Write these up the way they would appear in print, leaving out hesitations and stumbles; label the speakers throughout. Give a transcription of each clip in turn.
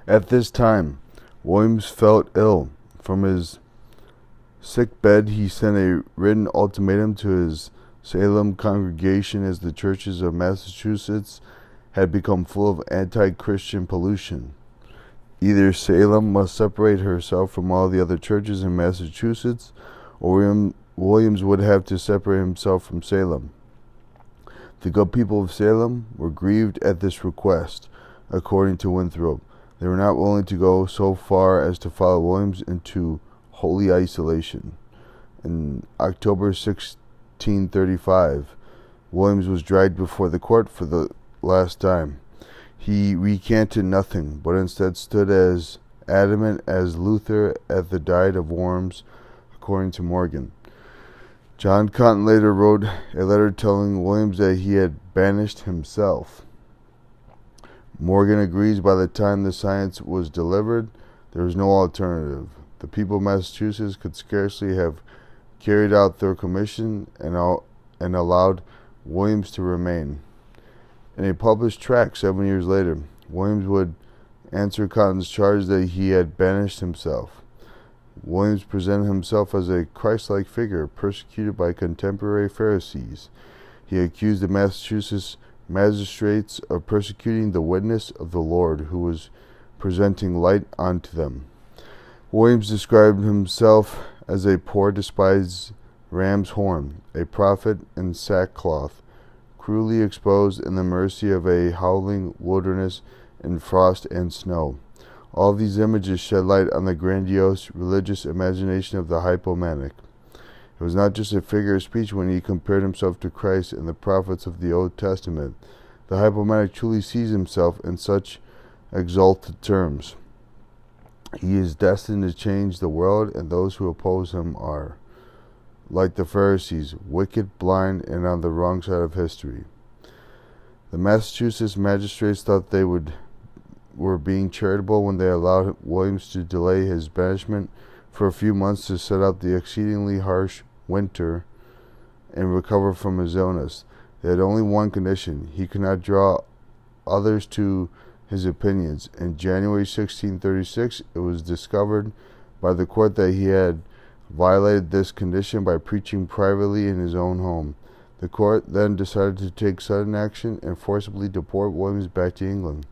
Speaker 1: At this time, Williams felt ill. From his sick bed, he sent a written ultimatum to his Salem congregation as the churches of Massachusetts had become full of anti-Christian pollution. Either Salem must separate herself from all the other churches in Massachusetts, or Williams would have to separate himself from Salem. The good people of Salem were grieved at this request, according to Winthrop. They were not willing to go so far as to follow Williams into holy isolation. In October 1635, Williams was dragged before the court for the last time. He recanted nothing, but instead stood as adamant as Luther at the Diet of Worms, according to Morgan. John Cotton later wrote a letter telling Williams that he had banished himself. Morgan agrees by the time the science was delivered, there was no alternative. The people of Massachusetts could scarcely have carried out their commission and allowed Williams to remain. In a published tract 7 years later, Williams would answer Cotton's charge that he had banished himself. Williams presented himself as a Christ-like figure persecuted by contemporary Pharisees. He accused the Massachusetts magistrates of persecuting the witness of the Lord, who was presenting light unto them. Williams described himself as a poor despised ram's horn, a prophet in sackcloth, cruelly exposed in the mercy of a howling wilderness in frost and snow. All these images shed light on the grandiose religious imagination of the Hypomanic. It was not just a figure of speech when he compared himself to Christ and the prophets of the Old Testament. The Hypomanic truly sees himself in such exalted terms. He is destined to change the world, and those who oppose him are, like the Pharisees, wicked, blind, and on the wrong side of history. The Massachusetts magistrates thought they were being charitable when they allowed Williams to delay his banishment for a few months to set out the exceedingly harsh winter and recover from his illness. They had only one condition: he could not draw others to his opinions. In January 1636, it was discovered by the court that he had violated this condition by preaching privately in his own home. The court then decided to take sudden action and forcibly deport Williams back to England,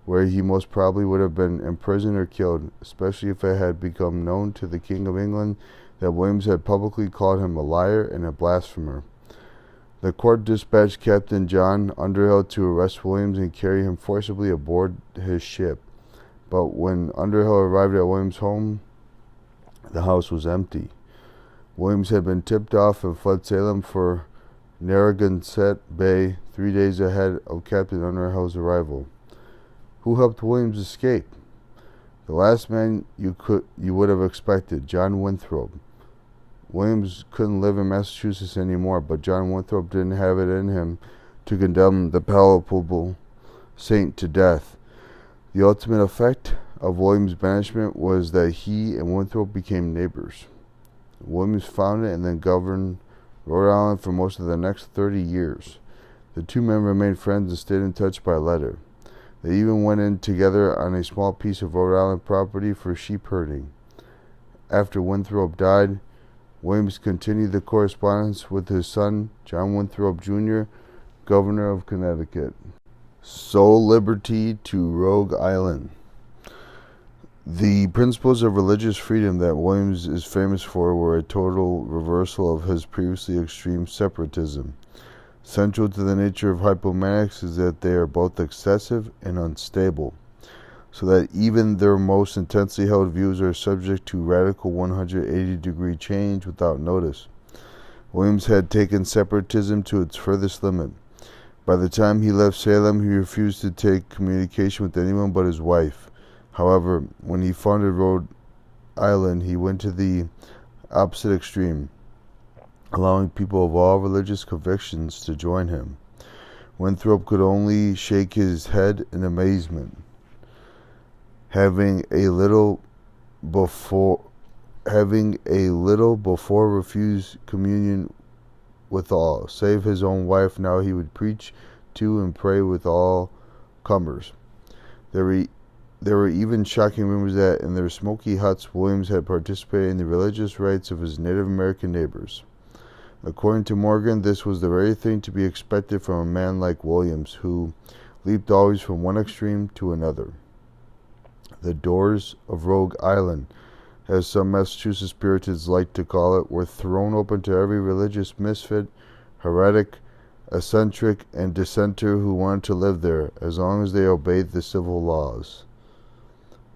Speaker 1: where he most probably would have been imprisoned or killed, especially if it had become known to the King of England that Williams had publicly called him a liar and a blasphemer. The court dispatched Captain John Underhill to arrest Williams and carry him forcibly aboard his ship. But when Underhill arrived at Williams' home, the house was empty. Williams had been tipped off and fled Salem for Narragansett Bay 3 days ahead of Captain Underhill's arrival. Who helped Williams escape? The last man you would have expected, John Winthrop. Williams couldn't live in Massachusetts anymore, but John Winthrop didn't have it in him to condemn the palpable saint to death. The ultimate effect of Williams' banishment was that he and Winthrop became neighbors. Williams founded and then governed Rhode Island for most of the next 30 years. The two men remained friends and stayed in touch by letter. They even went in together on a small piece of Rhode Island property for sheep herding. After Winthrop died, Williams continued the correspondence with his son, John Winthrop, Jr., Governor of Connecticut. Soul liberty to Rogue Island. The principles of religious freedom that Williams is famous for were a total reversal of his previously extreme separatism. Central to the nature of hypomanics is that they are both excessive and unstable, so that even their most intensely held views are subject to radical 180-degree change without notice. Williams had taken separatism to its furthest limit. By the time he left Salem, he refused to take communication with anyone but his wife. However, when he founded Rhode Island, he went to the opposite extreme, allowing people of all religious convictions to join him. Winthrop could only shake his head in amazement. Having a little before refused communion with all, save his own wife, now he would preach to and pray with all comers. The There were even shocking rumors that in their smoky huts, Williams had participated in the religious rites of his Native American neighbors. According to Morgan, this was the very thing to be expected from a man like Williams, who leaped always from one extreme to another. The doors of Rogue Island, as some Massachusetts Puritans liked to call it, were thrown open to every religious misfit, heretic, eccentric, and dissenter who wanted to live there, as long as they obeyed the civil laws.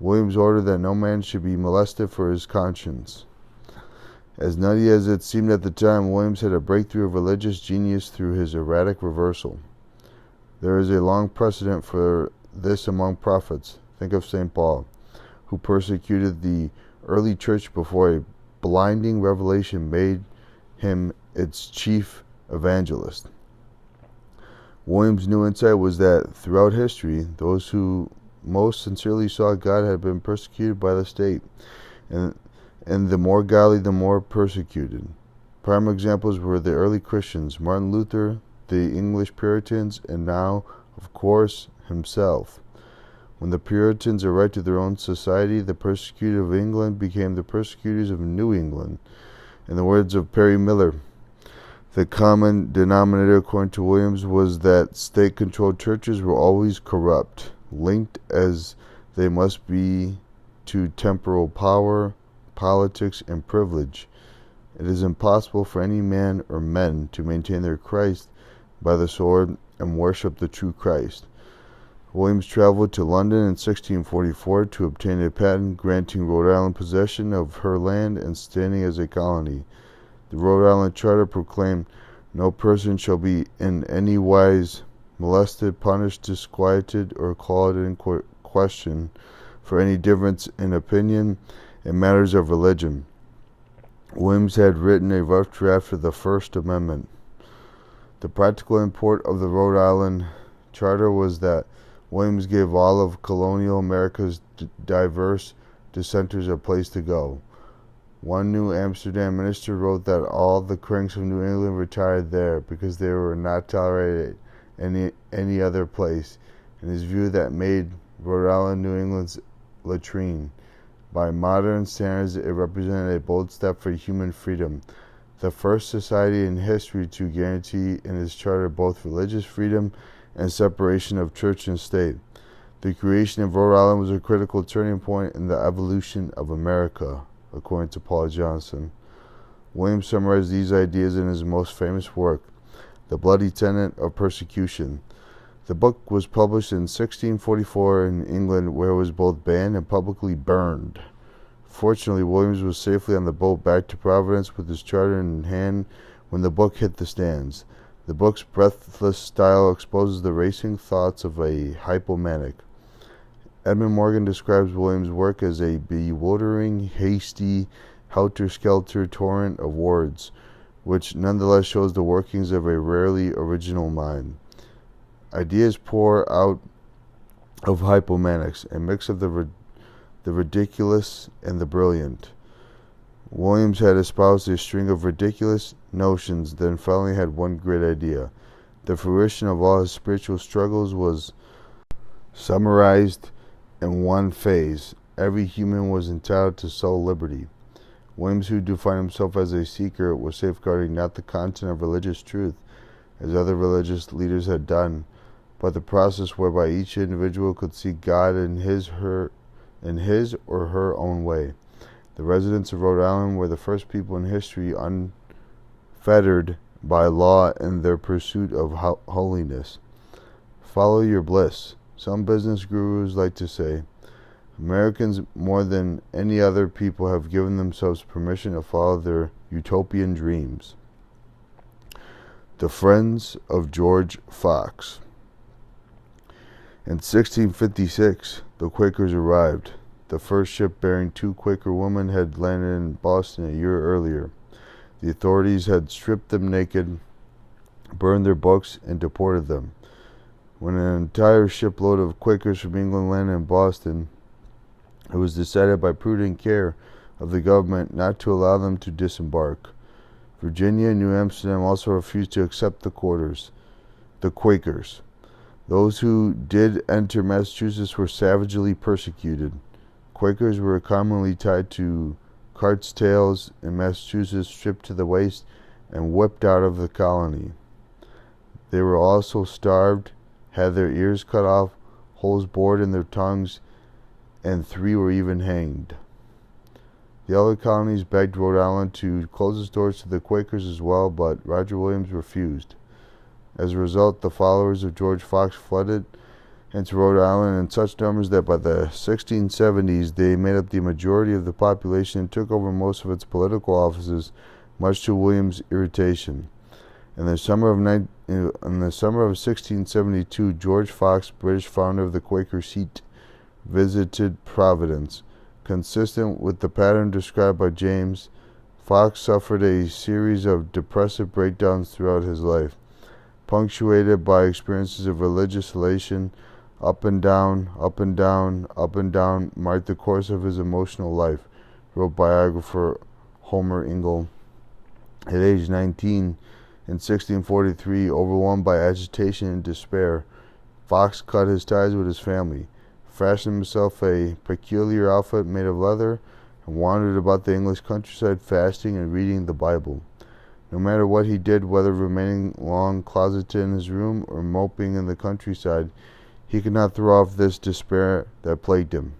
Speaker 1: Williams ordered that no man should be molested for his conscience. As nutty as it seemed at the time, Williams had a breakthrough of religious genius through his erratic reversal. There is a long precedent for this among prophets. Think of St. Paul, who persecuted the early church before a blinding revelation made him its chief evangelist. Williams' new insight was that throughout history, those who most sincerely sought God had been persecuted by the state, and the more godly, the more persecuted. Prime examples were the early Christians, Martin Luther, the English Puritans, and now, of course, himself. When the Puritans erected their own society, the persecuted of England became the persecutors of New England. In the words of Perry Miller, the common denominator, according to Williams, was that state-controlled churches were always corrupt, linked as they must be to temporal power, politics, and privilege. It is impossible for any man or men to maintain their Christ by the sword and worship the true Christ. Williams traveled to London in 1644 to obtain a patent granting Rhode Island possession of her land and standing as a colony. The Rhode Island Charter proclaimed, "No person shall be in any wise molested, punished, disquieted, or called in question for any difference in opinion in matters of religion." Williams had written a rough draft of the First Amendment. The practical import of the Rhode Island Charter was that Williams gave all of colonial America's diverse dissenters a place to go. One New Amsterdam minister wrote that all the cranks of New England retired there because they were not tolerated any other place, in his view that made Rhode Island New England's latrine. By modern standards, it represented a bold step for human freedom, the first society in history to guarantee in its charter both religious freedom and separation of church and state. The creation of Rhode Island was a critical turning point in the evolution of America, according to Paul Johnson. Williams summarized these ideas in his most famous work, The Bloody Tenet of Persecution. The book was published in 1644 in England, where it was both banned and publicly burned. Fortunately, Williams was safely on the boat back to Providence with his charter in hand when the book hit the stands. The book's breathless style exposes the racing thoughts of a hypomanic. Edmund Morgan describes Williams' work as a bewildering, hasty, helter-skelter torrent of words, which nonetheless shows the workings of a rarely original mind. Ideas pour out of hypomanics, a mix of the ridiculous and the brilliant. Williams had espoused a string of ridiculous notions, then finally had one great idea. The fruition of all his spiritual struggles was summarized in one phrase: every human was entitled to soul liberty. Williams, who defined himself as a seeker, was safeguarding not the content of religious truth, as other religious leaders had done, but the process whereby each individual could seek God in his or her own way. The residents of Rhode Island were the first people in history unfettered by law in their pursuit of holiness. Follow your bliss. Some business gurus like to say, Americans, more than any other people, have given themselves permission to follow their utopian dreams. The Friends of George Fox. In 1656, the Quakers arrived. The first ship bearing 2 Quaker women had landed in Boston a year earlier. The authorities had stripped them naked, burned their books, and deported them. When an entire shipload of Quakers from England landed in Boston, it was decided by prudent care of the government not to allow them to disembark. Virginia and New Amsterdam also refused to accept the Quakers. The Those who did enter Massachusetts were savagely persecuted. Quakers were commonly tied to carts' tails in Massachusetts, stripped to the waist, and whipped out of the colony. They were also starved, had their ears cut off, holes bored in their tongues, and 3 were even hanged. The other colonies begged Rhode Island to close its doors to the Quakers as well, but Roger Williams refused. As a result, the followers of George Fox flooded into Rhode Island in such numbers that by the 1670s they made up the majority of the population and took over most of its political offices, much to Williams' irritation. In the summer of 1672, George Fox, British founder of the Quaker seat, visited Providence. Consistent with the pattern described by James, Fox suffered a series of depressive breakdowns throughout his life, punctuated by experiences of religious elation. Up and down, up and down, up and down marked the course of his emotional life, wrote biographer Homer Ingle. At age 19, in 1643, overwhelmed by agitation and despair, Fox cut his ties with his family, fashioned himself a peculiar outfit made of leather, and wandered about the English countryside fasting and reading the Bible. No matter what he did, whether remaining long closeted in his room or moping in the countryside, he could not throw off this despair that plagued him.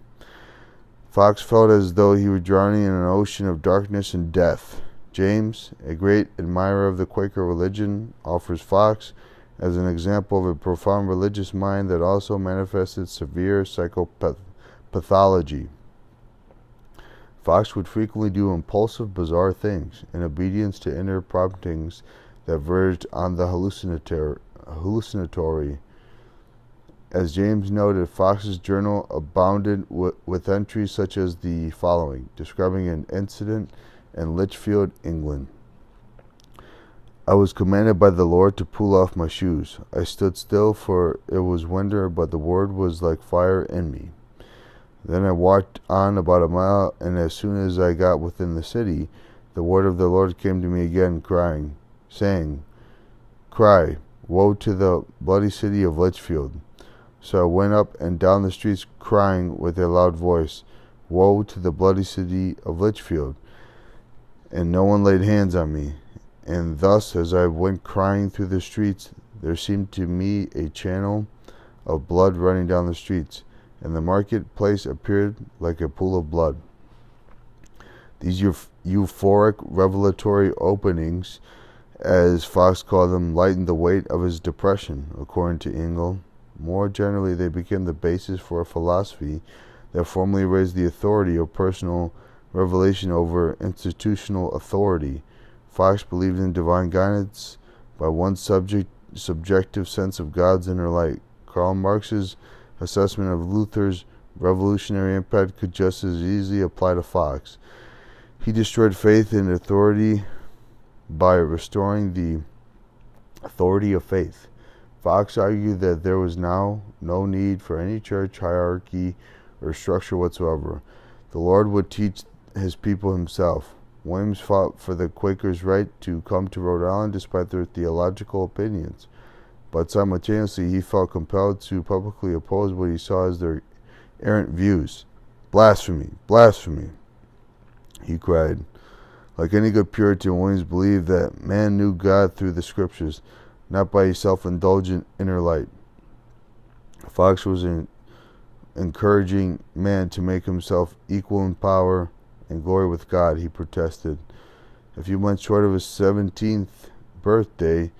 Speaker 1: Fox felt as though he were drowning in an ocean of darkness and death. James, a great admirer of the Quaker religion, offers Fox as an example of a profound religious mind that also manifested severe psychopathology. Fox would frequently do impulsive, bizarre things in obedience to inner promptings that verged on the hallucinatory. As James noted, Fox's journal abounded with entries such as the following, describing an incident in Lichfield, England. I was commanded by the Lord to pull off my shoes. I stood still, for it was winter, but the word was like fire in me. Then I walked on about a mile, and as soon as I got within the city, the word of the Lord came to me again, saying, Cry, woe to the bloody city of Lichfield. So I went up and down the streets crying with a loud voice, Woe to the bloody city of Lichfield. And no one laid hands on me. And thus, as I went crying through the streets, there seemed to me a channel of blood running down the streets, and the marketplace appeared like a pool of blood. These euphoric revelatory openings, as Fox called them, lightened the weight of his depression, according to Ingle. More generally, they became the basis for a philosophy that formally raised the authority of personal revelation over institutional authority. Fox believed in divine guidance by one's subjective sense of God's inner light. Karl Marx's assessment of Luther's revolutionary impact could just as easily apply to Fox. He destroyed faith in authority by restoring the authority of faith. Fox argued that there was now no need for any church hierarchy or structure whatsoever. The Lord would teach his people himself. Williams fought for the Quakers' right to come to Rhode Island despite their theological opinions, but simultaneously he felt compelled to publicly oppose what he saw as their errant views. Blasphemy! Blasphemy! He cried. Like any good Puritan, Williams believed that man knew God through the Scriptures, not by a self-indulgent inner light. Fox was encouraging man to make himself equal in power and glory with God. He protested. A few months short of his 17th birthday,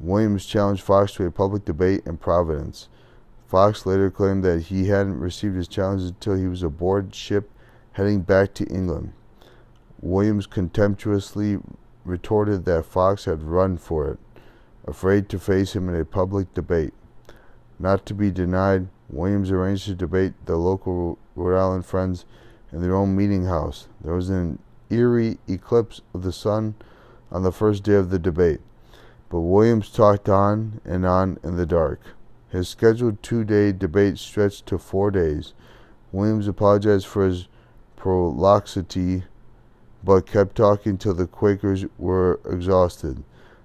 Speaker 1: Williams challenged Fox to a public debate in Providence. Fox later claimed that he hadn't received his challenge until he was aboard ship heading back to England. Williams contemptuously retorted that Fox had run for it, afraid to face him in a public debate. Not to be denied, Williams arranged to debate the local Rhode Island Friends in their own meeting house. There was an eerie eclipse of the sun on the first day of the debate, but Williams talked on in the dark. His scheduled 2-day debate stretched to 4 days. Williams apologized for his prolixity, but kept talking till the Quakers were exhausted.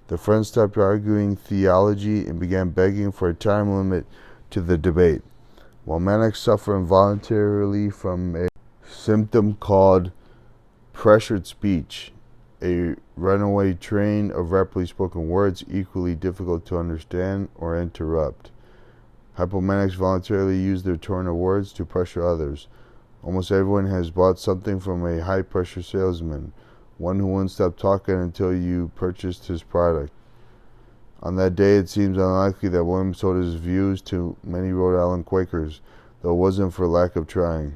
Speaker 1: The friends stopped arguing theology and began begging for a time limit to the debate. While Manic suffered involuntarily from a symptom called pressured speech, a runaway train of rapidly spoken words equally difficult to understand or interrupt. Hypomanics voluntarily use their turn of words to pressure others. Almost everyone has bought something from a high-pressure salesman, one who wouldn't stop talking until you purchased his product. On that day, it seems unlikely that Williams told his views to many Rhode Island Quakers, though it wasn't for lack of trying.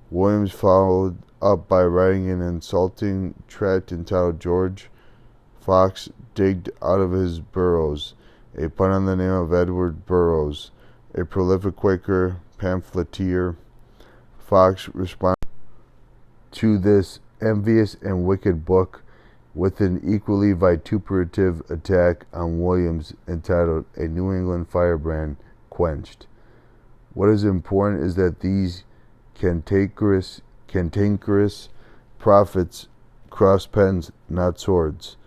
Speaker 1: Williams followed up by writing an insulting tract entitled George Fox Digged Out of His Burrows, a pun on the name of Edward Burroughs, a prolific Quaker pamphleteer. Fox responded to this envious and wicked book with an equally vituperative attack on Williams entitled A New England Firebrand Quenched. What is important is that these cantankerous prophets crossed pens, not swords.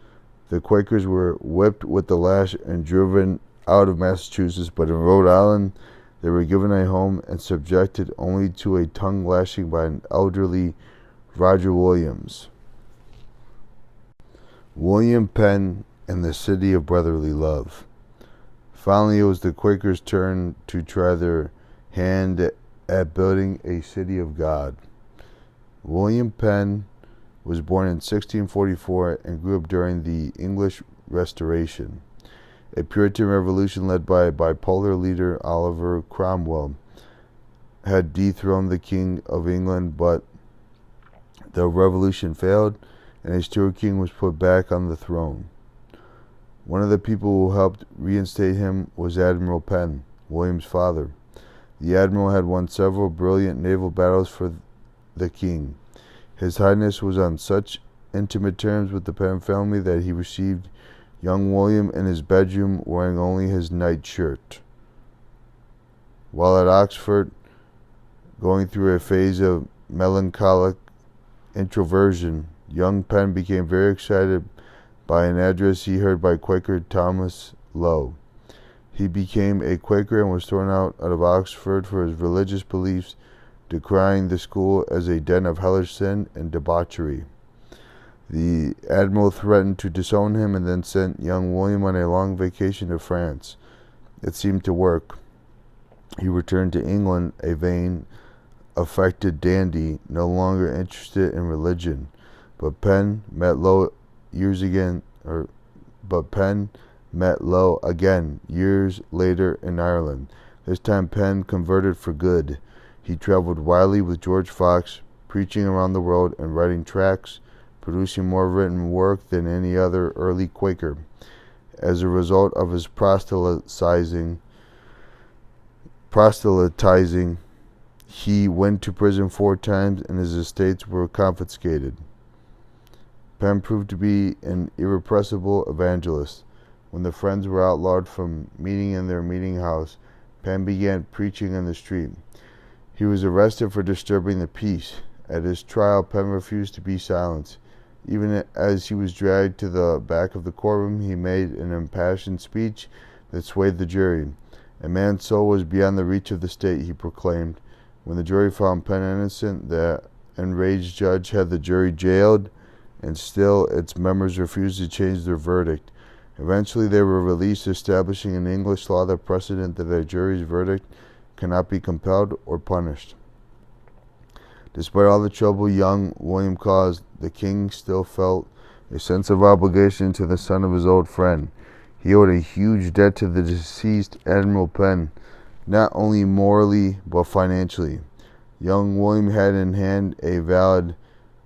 Speaker 1: The Quakers were whipped with the lash and driven out of Massachusetts, but in Rhode Island they were given a home and subjected only to a tongue lashing by an elderly Roger Williams. William Penn and the City of Brotherly Love. Finally, it was the Quakers' turn to try their hand at building a city of God. William Penn was born in 1644 and grew up during the English Restoration. A Puritan revolution led by bipolar leader Oliver Cromwell had dethroned the King of England, but the revolution failed and a Stuart king was put back on the throne. One of the people who helped reinstate him was Admiral Penn, William's father. The admiral had won several brilliant naval battles for the king. His Highness was on such intimate terms with the Penn family that he received young William in his bedroom wearing only his nightshirt. While at Oxford, going through a phase of melancholic introversion, young Penn became very excited by an address he heard by Quaker Thomas Lowe. He became a Quaker and was thrown out of Oxford for his religious beliefs, decrying the school as a den of hellish sin and debauchery. The admiral threatened to disown him and then sent young William on a long vacation to France. It seemed to work. He returned to England, a vain, affected dandy, no longer interested in religion. But Penn met Lowe again years later in Ireland. This time Penn converted for good. He traveled widely with George Fox, preaching around the world and writing tracts, producing more written work than any other early Quaker. As a result of his proselytizing, he went to prison 4 times and his estates were confiscated. Penn proved to be an irrepressible evangelist. When the Friends were outlawed from meeting in their meeting house, Penn began preaching in the street. He was arrested for disturbing the peace. At his trial, Penn refused to be silenced. Even as he was dragged to the back of the courtroom, he made an impassioned speech that swayed the jury. A man's soul was beyond the reach of the state, he proclaimed. When the jury found Penn innocent, the enraged judge had the jury jailed, and still its members refused to change their verdict. Eventually they were released, establishing in English law the precedent that a jury's verdict cannot be compelled or punished. Despite all the trouble young William caused, the king still felt a sense of obligation to the son of his old friend. He owed a huge debt to the deceased Admiral Penn, not only morally but financially. Young William had in hand a valid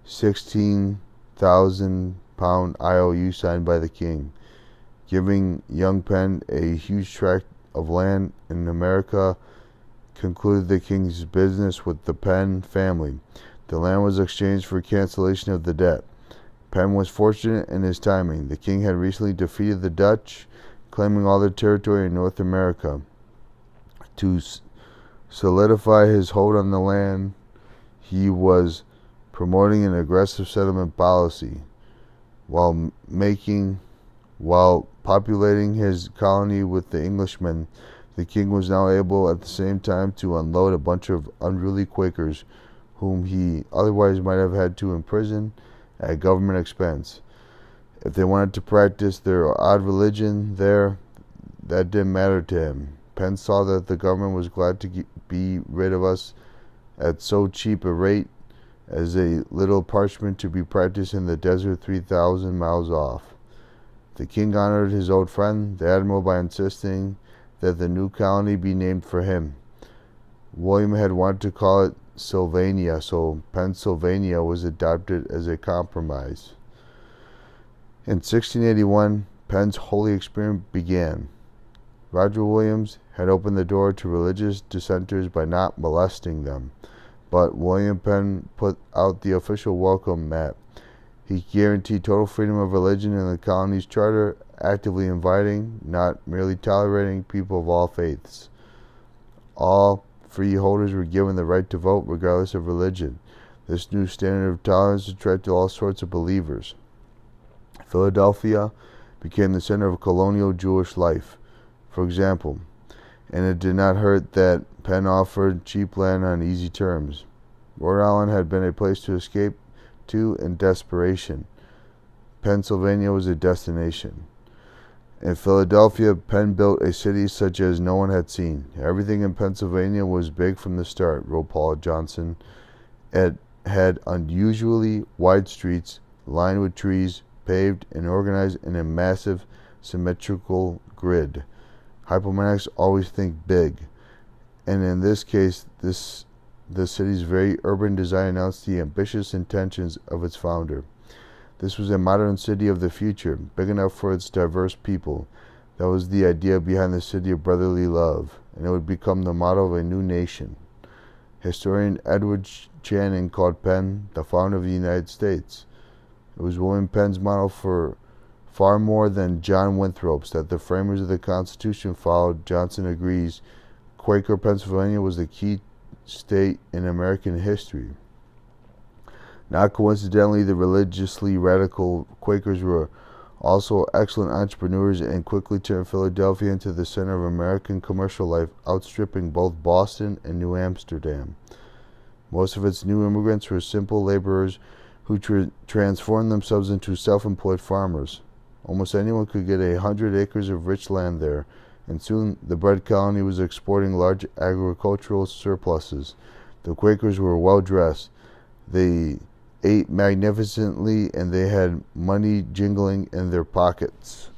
Speaker 1: £16,000 IOU signed by the king, giving young Penn a huge tract of land in America. Concluded the king's business with the Penn family. The land was exchanged for cancellation of the debt. Penn was fortunate in his timing. The king had recently defeated the Dutch, claiming all the territory in North America. To solidify his hold on the land, he was promoting an aggressive settlement policy. While populating his colony with the Englishmen, the king was now able at the same time to unload a bunch of unruly Quakers whom he otherwise might have had to imprison at government expense. If they wanted to practice their odd religion there, that didn't matter to him. Penn saw that the government was glad to be rid of us at so cheap a rate as a little parchment to be practiced in the desert 3,000 miles off. The king honored his old friend, the admiral, by insisting that the new colony be named for him. William had wanted to call it Sylvania, so Pennsylvania was adopted as a compromise. In 1681, Penn's holy experiment began. Roger Williams had opened the door to religious dissenters by not molesting them, but William Penn put out the official welcome mat. He guaranteed total freedom of religion in the colony's charter, actively inviting, not merely tolerating, people of all faiths. All freeholders were given the right to vote regardless of religion. This new standard of tolerance attracted all sorts of believers. Philadelphia became the center of colonial Jewish life, for example, and it did not hurt that Penn offered cheap land on easy terms. Rhode Island had been a place to escape to in desperation. Pennsylvania was a destination. In Philadelphia, Penn built a city such as no one had seen. Everything in Pennsylvania was big from the start, wrote Paul Johnson. It had unusually wide streets, lined with trees, paved and organized in a massive, symmetrical grid. Hypomanics always think big, and in this case, the city's very urban design announced the ambitious intentions of its founder. This was a modern city of the future, big enough for its diverse people. That was the idea behind the city of brotherly love, and it would become the model of a new nation. Historian Edward Channing called Penn the founder of the United States. It was William Penn's model for far more than John Winthrop's that the framers of the Constitution followed. Johnson agrees Quaker Pennsylvania was the key state in American history. Not coincidentally, the religiously radical Quakers were also excellent entrepreneurs and quickly turned Philadelphia into the center of American commercial life, outstripping both Boston and New Amsterdam. Most of its new immigrants were simple laborers who transformed themselves into self-employed farmers. Almost anyone could get 100 acres of rich land there, and soon the bread colony was exporting large agricultural surpluses. The Quakers were well-dressed. They ate magnificently, and they had money jingling in their pockets.